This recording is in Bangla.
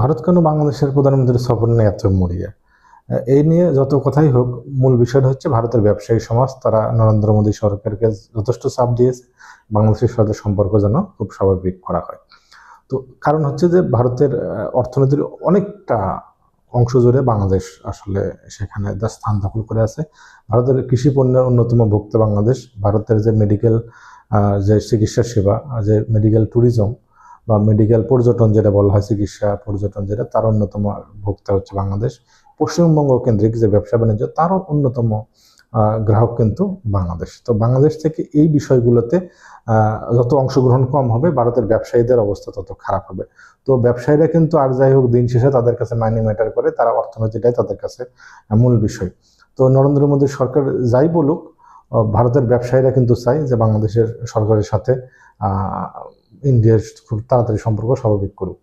ভারত কেন বাংলাদেশের প্রধানমন্ত্রীর সফর নিয়ে এত মরিয়া? এই নিয়ে যত কথাই হোক, মূল বিষয়টা হচ্ছে ভারতের ব্যবসায়ী সমাজ তারা নরেন্দ্র মোদী সরকারকে যথেষ্ট চাপ দিয়েছে বাংলাদেশের সাথে সম্পর্ক যেন খুব স্বাভাবিক করা হয়। তো কারণ হচ্ছে যে ভারতের অর্থনীতির অনেকটা অংশ জুড়ে বাংলাদেশ আসলে সেখানে তার স্থান দখল করে আছে। ভারতের কৃষি পণ্যের অন্যতম ভোক্তা বাংলাদেশ। ভারতের যে মেডিকেল যে চিকিৎসা সেবা, যে মেডিকেল ট্যুরিজম বা মেডিকেল পর্যটন যেটা বলা হয়, চিকিৎসা পর্যটন যেটা, তার অন্যতম ভোক্তা হচ্ছে বাংলাদেশ। পশ্চিমবঙ্গ কেন্দ্রিক যে ব্যবসা বাণিজ্য, তারও অন্যতম গ্রাহক কিন্তু বাংলাদেশ। তো বাংলাদেশ থেকে এই বিষয়গুলোতে যত অংশগ্রহণ কম হবে, ভারতের ব্যবসায়ীদের অবস্থা তত খারাপ হবে। তো ব্যবসায়ীরা কিন্তু আর যাই হোক, দিন শেষে তাদের কাছে মাইনে ম্যাটার করে, তারা অর্থনীতিটাই তাদের কাছে মূল বিষয়। তো নরেন্দ্র মোদী সরকার যাই বলুক, ভারতের ব্যবসায়ীরা কিন্তু চায় যে বাংলাদেশের সরকারের সাথে ইন্ডিয়ার খুব তাড়াতাড়ি সম্পর্ক স্বাভাবিক করুক।